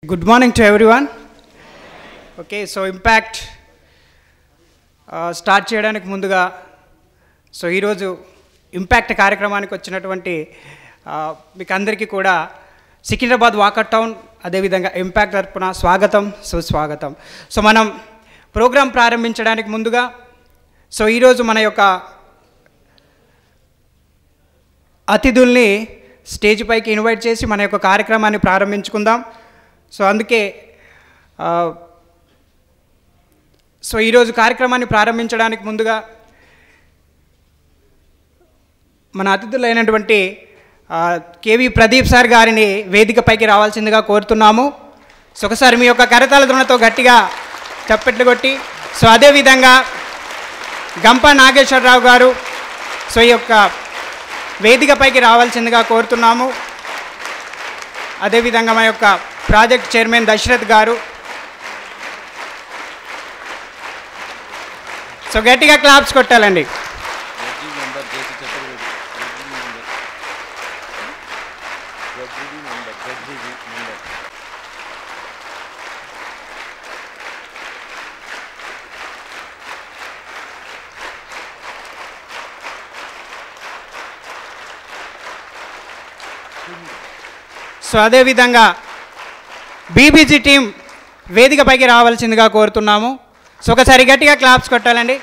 Good morning to everyone. Okay, so impact start చేయడానికి ముందుగా ఈరోజు ఇంపాక్ట్ కార్యక్రమానికి వచ్చినటువంటి మీకు అందరికీ కూడా సికింద్రాబాద్ వాకర్ టౌన్ అదేవిధంగా ఇంపాక్ట్ తరపున స్వాగతం సుస్వాగతం. సో మనం ప్రోగ్రాం ప్రారంభించడానికి ముందుగా ఈరోజు మన యొక్క అతిథుల్ని స్టేజ్ పైకి ఇన్వైట్ చేసి మన యొక్క కార్యక్రమాన్ని ప్రారంభించుకుందాం. అందుకే ఈరోజు కార్యక్రమాన్ని ప్రారంభించడానికి ముందుగా మన అతిథులైనటువంటి కేవి ప్రదీప్ సార్ గారిని వేదికపైకి రావాల్సిందిగా కోరుతున్నాము. ఒకసారి మీ యొక్క కరతాళ ధ్వనులతో గట్టిగా చప్పట్లు కొట్టి అదేవిధంగా గంప నాగేశ్వరరావు గారు ఈ యొక్క వేదికపైకి రావాల్సిందిగా కోరుతున్నాము. అదేవిధంగా మా యొక్క ప్రాజెక్ట్ చైర్మన్ దశరథ్ గారు. గట్టిగా క్లాప్స్ కొట్టాలండి. అదేవిధంగా బీబీజీ టీం వేదికపైకి రావాల్సిందిగా కోరుతున్నాము. ఒకసారి గట్టిగా క్లాప్స్ కొట్టాలండి.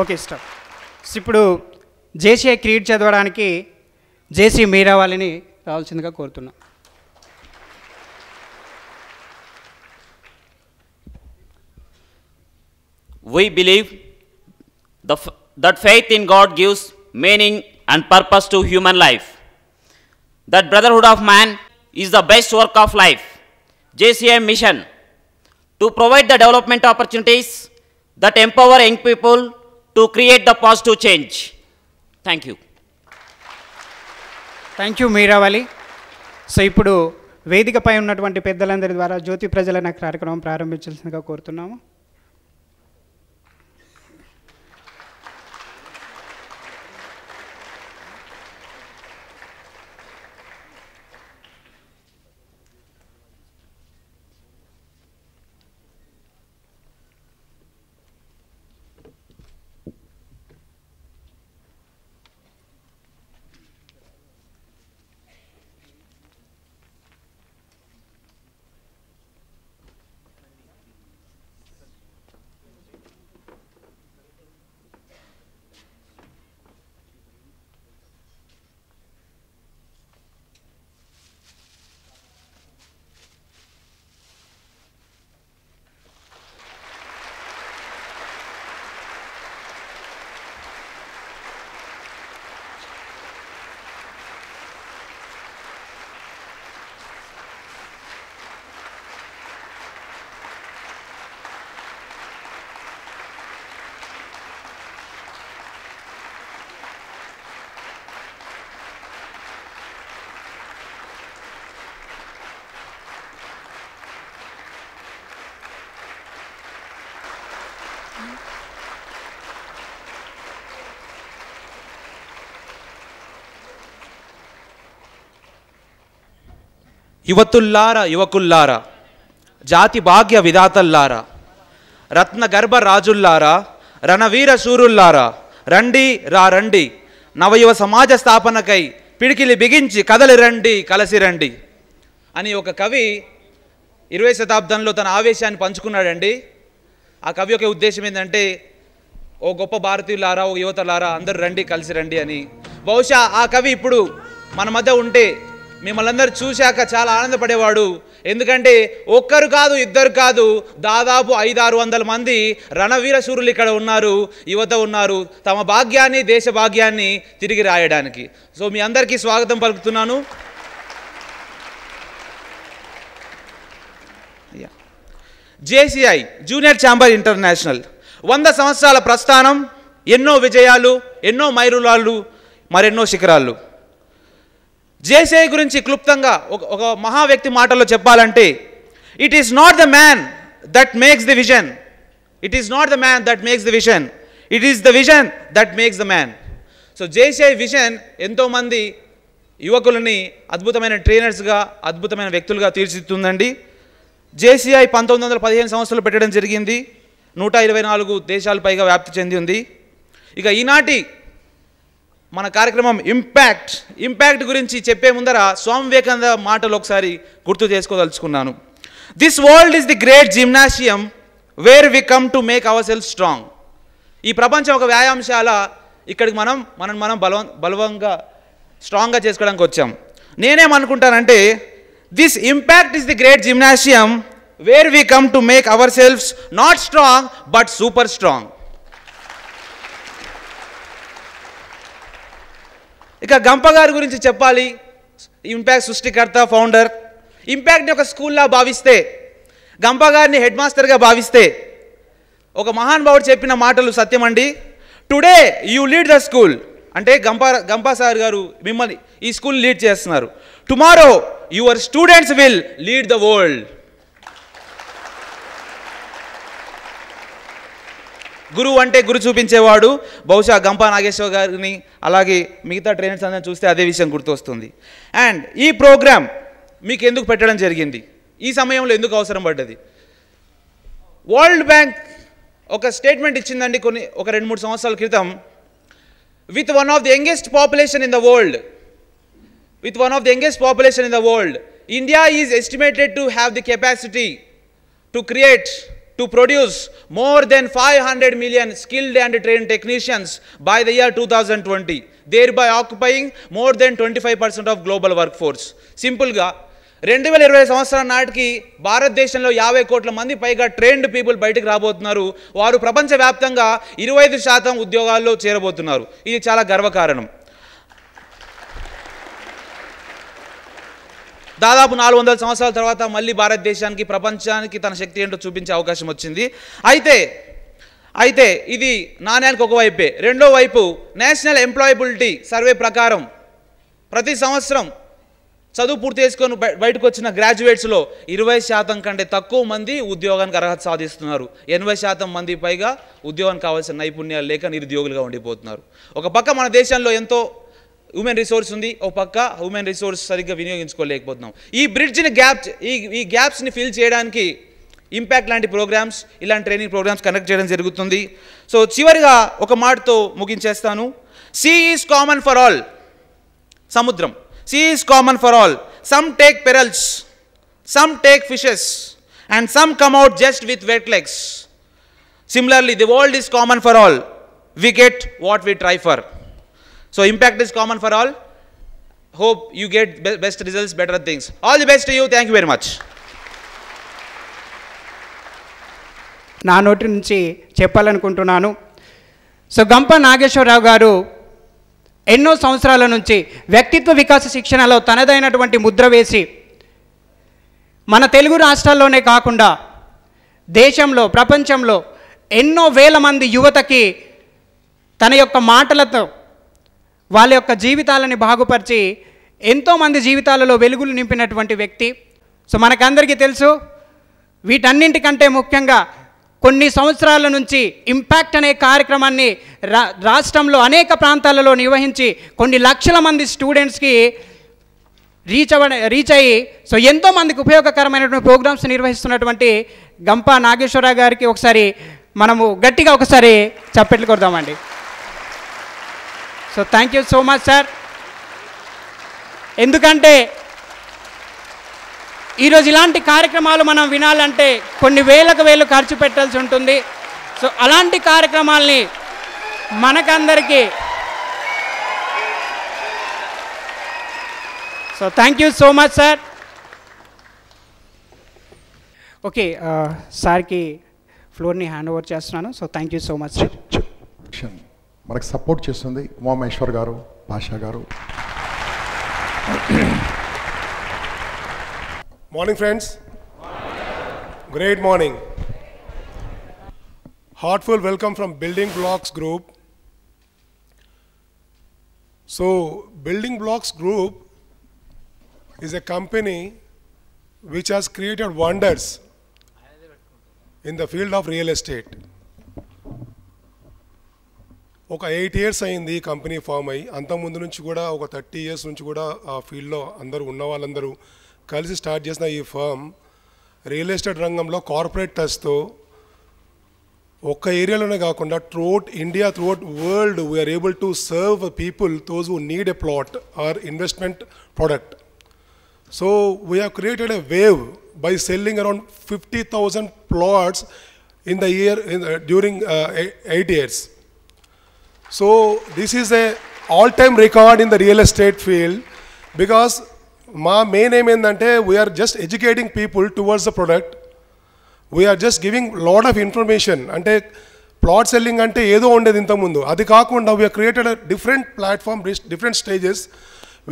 Okay stop. ఇప్పుడు జేసీ క్రీడ్ చదవడానికి జేసీ మీరా వాళ్ళని రావాల్సిందిగా కోరుతున్నాం. We believe that faith in God gives meaning and purpose to human life. That brotherhood of man is the best work of life. JCI mission to provide the development opportunities that empower young people to create the positive change. Thank you. Thank you Meeravali. ఇప్పుడు వేదికపై ఉన్నటువంటి పెద్దలందరి ద్వారా జ్యోతి ప్రజలన కార్యక్రమం ప్రారంభించాల్సిందిగా కోరుతున్నాము. యువతుల్లారా యువకుల్లారా, జాతి భాగ్య విధాతల్లారా, రత్న గర్భ రాజుల్లారా, రణవీర శూరుల్లారా, రండి రండి, నవయువ సమాజ స్థాపనకై పిడికిలి బిగించి కదలి రండి కలసి రండి అని ఒక కవి 20వ శతాబ్దంలో తన ఆవేశాన్ని పంచుకున్నాడండి. ఆ కవి యొక్క ఉద్దేశం ఏంటంటే, ఓ గొప్ప భారతీయులారా, ఓ యువతలారా, అందరూ రండి కలిసి రండి అని. బహుశా ఆ కవి ఇప్పుడు మన మధ్య ఉంటే మిమ్మల్ని అందరూ చూశాక చాలా ఆనందపడేవాడు. ఎందుకంటే ఒక్కరు కాదు, ఇద్దరు కాదు, దాదాపు 500-600 మంది రణవీర శూరులు ఇక్కడ ఉన్నారు, యువత ఉన్నారు, తమ భాగ్యాన్ని, దేశ భాగ్యాన్ని తిరిగి రాయడానికి. మీ అందరికీ స్వాగతం పలుకుతున్నాను. జేసీఐ జూనియర్ ఛాంబర్ ఇంటర్నేషనల్ 100 సంవత్సరాల ప్రస్థానం, ఎన్నో విజయాలు, ఎన్నో మైలురాళ్ళు, మరెన్నో శిఖరాలు. జేసీఐ గురించి క్లుప్తంగా ఒక మహా వ్యక్తి మాటల్లో చెప్పాలంటే, it is not the man that makes the vision, it is not the man that makes the vision, it is the vision that makes the man. So JCI vision ఎంతోమంది యువకులని అద్భుతమైన ట్రైనర్స్గా, అద్భుతమైన వ్యక్తులుగా తీర్చిదిద్దుతుందండి. జేసీఐ 1915 సంవత్సరాలు పెట్టడం జరిగింది. 124 దేశాలు పైగా వ్యాప్తి చెంది ఉంది. ఇక ఈనాటి మన కార్యక్రమం ఇంపాక్ట్ గురించి చెప్పే ముందర స్వామి వివేకానంద మాటలు ఒకసారి గుర్తు చేసుకోదలుచుకున్నాను. This world is the great gymnasium where we come to make our self strong. ఈ ప్రపంచం ఒక వ్యాయామశాల, ఇక్కడికి మనం బలవంగా స్ట్రాంగ్గా చేసుకోవడానికి వచ్చాం. నేనేమనుకుంటానంటే, this impact is the great gymnasium where we come to make our selfs not strong but super strong. ఇక గంప గారి గురించి చెప్పాలి. ఇంపాక్ట్ సృష్టికర్త, ఫౌండర్. ఇంపాక్ట్ని ఒక స్కూల్లా భావిస్తే, గంప గారిని హెడ్ మాస్టర్గా భావిస్తే, ఒక మహానుభావుడు చెప్పిన మాటలు సత్యమండి. Today you lead the school అంటే గంపా సార్ గారు మిమ్మల్ని ఈ స్కూల్ లీడ్ చేస్తున్నారు. Tomorrow your students will lead the world. గురువు అంటే గురు చూపించేవాడు. బహుశా గంపా నాగేశ్వర గారిని అలాగే మిగతా ట్రైనర్స్ అందరిని చూస్తే అదే విషయం గుర్తొస్తుంది. అండ్ ఈ ప్రోగ్రామ్ మీకు ఎందుకు పెట్టడం జరిగింది, ఈ సమయంలో ఎందుకు అవసరం పడ్డది? వరల్డ్ బ్యాంక్ ఒక స్టేట్మెంట్ ఇచ్చిందండి ఒక 2-3 సంవత్సరాల క్రితం. With one of the youngest population in the world, India is estimated to have the capacity to produce more than 500 million skilled and trained technicians by the year 2020, thereby occupying more than 25% of global workforce. సింపుల్గా 2020 సంవత్సరం నాటికి భారతదేశంలో 50 కోట్ల మంది పైగా trained people బయటకు రాబోతున్నారు. వారు ప్రపంచవ్యాప్తంగా 25% ఉద్యోగాల్లో చేరబోతున్నారు. ఇది చాలా గర్వకారణం. దాదాపు 400 సంవత్సరాల తర్వాత మళ్ళీ భారతదేశానికి, ప్రపంచానికి తన శక్తి ఏంటో చూపించే అవకాశం వచ్చింది. అయితే ఇది నాణ్యానికి ఒకవైపే. రెండో వైపు నేషనల్ ఎంప్లాయబిలిటీ సర్వే ప్రకారం ప్రతి సంవత్సరం చదువు పూర్తి చేసుకొని బయటకు వచ్చిన గ్రాడ్యుయేట్స్లో 20% కంటే తక్కువ మంది ఉద్యోగానికి అర్హత సాధిస్తున్నారు. 80% మంది పైగా ఉద్యోగానికి కావాల్సిన నైపుణ్యాలు లేక నిరుద్యోగులుగా ఉండిపోతున్నారు. ఒక పక్క మన దేశంలో ఎంతో హ్యూమన్ రిసోర్స్ ఉంది, ఒక పక్క హ్యూమన్ రిసోర్స్ సరిగ్గా వినియోగించుకోలేకపోతున్నాం. ఈ గ్యాప్స్ని ఫిల్ చేయడానికి ఇంపాక్ట్ లాంటి ప్రోగ్రామ్స్, ఇలాంటి ట్రైనింగ్ ప్రోగ్రామ్స్ కండక్ట్ చేయడం జరుగుతుంది. సో చివరిగా ఒక మాటతో ముగించేస్తాను. Sea is common for all. సముద్రం, sea is common for all. Some take pearls, some take fishes and some come out just with wet legs. Similarly the world is common for all. We get what we try for. So impact is common for all. Hope you get best results, better things. All the best to you. Thank you very much. నా నోటి నుంచి చెప్పాలనుకుంటున్నాను. So గంప నాగేశ్వరరావు గారు ఎన్నో సంవత్సరాల నుంచి వ్యక్తిత్వ వికాస శిక్షణలో తనదైనటువంటి ముద్ర వేసి మన తెలుగు రాష్ట్రాల్లోనే కాకుండా దేశంలో, ప్రపంచంలో ఎన్నో వేల మంది యువతకి తన యొక్క మాటలతో వాళ్ళ యొక్క జీవితాలని బాగుపరిచి ఎంతోమంది జీవితాలలో వెలుగులు నింపినటువంటి వ్యక్తి. సో మనకందరికీ తెలుసు. వీటన్నింటికంటే ముఖ్యంగా కొన్ని సంవత్సరాల నుంచి ఇంపాక్ట్ అనే కార్యక్రమాన్ని రాష్ట్రంలో అనేక ప్రాంతాలలో నిర్వహించి కొన్ని లక్షల మంది స్టూడెంట్స్కి రీచ్ అయ్యి సో ఎంతోమందికి ఉపయోగకరమైనటువంటి ప్రోగ్రామ్స్ నిర్వహిస్తున్నటువంటి గంప నాగేశ్వరరావు గారికి ఒకసారి మనము గట్టిగా ఒకసారి చప్పట్లు కొడదామండి. So thank you so much sir. ఎందుకంటే ఈరోజు ఇలాంటి కార్యక్రమాలు మనం వినాలంటే కొన్ని వేలు ఖర్చు పెట్టాల్సి ఉంటుంది. సో అలాంటి కార్యక్రమాల్ని మనకందరికీ so thank you so much sir. Okay, సార్కి ఫ్లోర్ని హ్యాండ్ ఓవర్ చేస్తున్నాను. So thank you so much sir. మనకు సపోర్ట్ చేస్తుంది ఉమామేశ్వర్ గారు, భాషా గారు. Morning friends. Great morning. Heartfelt welcome from Building Blocks Group. So Building Blocks Group is a company which has created wonders in the field of real estate. ఒక 8 years అయింది ఈ company form అయ్యి. అంతకుముందు నుంచి కూడా ఒక 30 years నుంచి కూడా ఆ ఫీల్డ్లో అందరూ ఉన్న వాళ్ళందరూ కలిసి స్టార్ట్ చేసిన ఈ ఫర్మ్ రియల్ ఎస్టేట్ రంగంలో కార్పొరేట్ టచ్తో ఒక్క ఏరియాలోనే కాకుండా throughout India, throughout world we are able to serve people those who need a plot or investment product. So we have created a wave by selling around 50,000 plots in the year during 8 years. So this is a all-time record in the real estate field because my main aim endante we are just educating people towards the product. We are just giving lot of information. Ante plot selling ante edo undedi inta mundu adi kaakunda we have created a different platform, different stages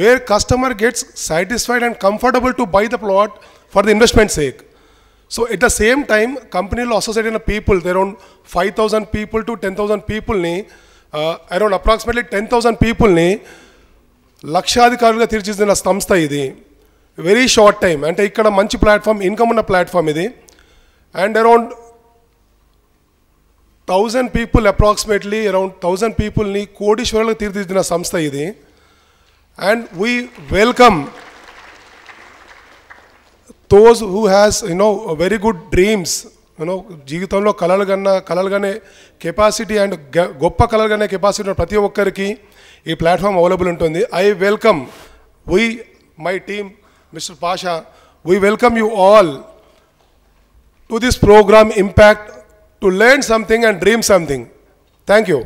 where customer gets satisfied and comfortable to buy the plot for the investment sake. So at the same time, company lo associated people, there around 5,000 people to 10,000 people ni, around approximately 10,000 people ni, లక్షాధికారులుగా తీర్చిదిద్దిన సంస్థ ఇది. Very short time అంటే ఇక్కడ మంచి platform, income ఉన్న platform ఇది. And around 1000 people, approximately around 1000 peopleని కోటీశ్వరులుగా తీర్చిదిద్దిన సంస్థ ఇది. And we welcome those who has very good dreams, జీవితంలో కలలుగానే కెపాసిటీ అండ్ గొప్ప కలలుగానే కెపాసిటీ ఉన్న ప్రతి ఒక్కరికి ఈ ప్లాట్ఫామ్ అవైలబుల్ ఉంటుంది. I welcome my team, mister Pasha, we welcome you all to this program Impact, to learn something and dream something. Thank you.